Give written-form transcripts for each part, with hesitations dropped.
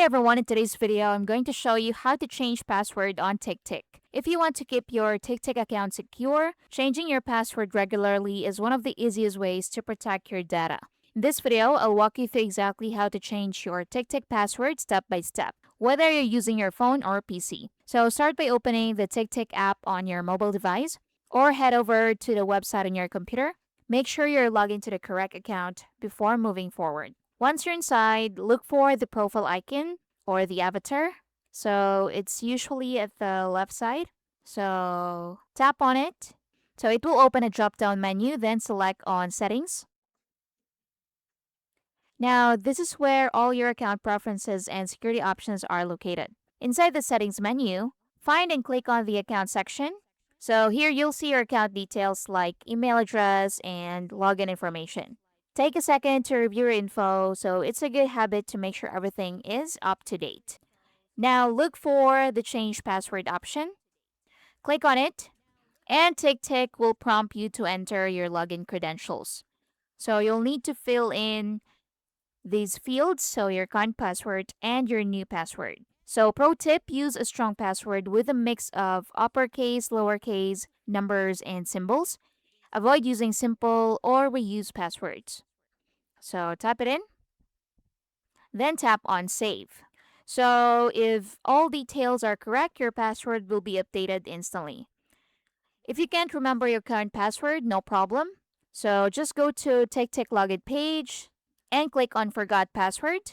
everyone, in today's video, I'm going to show you how to change password on TickTick. If you want to keep your TickTick account secure, changing your password regularly is one of the easiest ways to protect your data. In this video, I'll walk you through exactly how to change your TickTick password step by step, whether you're using your phone or PC. So start by opening the TickTick app on your mobile device or head over to the website on your computer. Make sure you're logged into the correct account before moving forward. Once you're inside, look for the profile icon or the avatar. So it's usually at the left side. So tap on it. So it will open a drop down menu, then select on settings. Now, this is where all your account preferences and security options are located. Inside the settings menu, find and click on the account section. So here you'll see your account details like email address and login information. Take a second to review your info, so it's a good habit to make sure everything is up to date. Now look for the change password option. Click on it, and TickTick will prompt you to enter your login credentials. So you'll need to fill in these fields, so your current password and your new password. So pro tip, use a strong password with a mix of uppercase, lowercase, numbers, and symbols. Avoid using simple or reuse passwords. So type it in, then tap on save. So if all details are correct, your password will be updated instantly. If you can't remember your current password, no problem. So just go to TickTick login page and click on forgot password.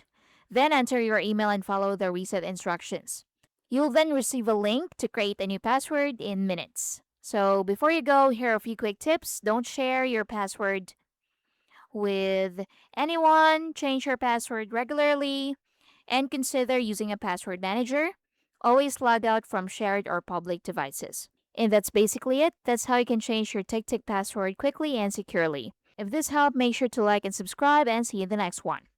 Then enter your email and follow the reset instructions. You'll then receive a link to create a new password in minutes. So before you go, here are a few quick tips. Don't share your password with anyone, change your password regularly, and consider using a password manager. Always log out from shared or public devices. And that's basically it. That's how you can change your TickTick password quickly and securely. If this helped, make sure to like and subscribe, and see you in the next one.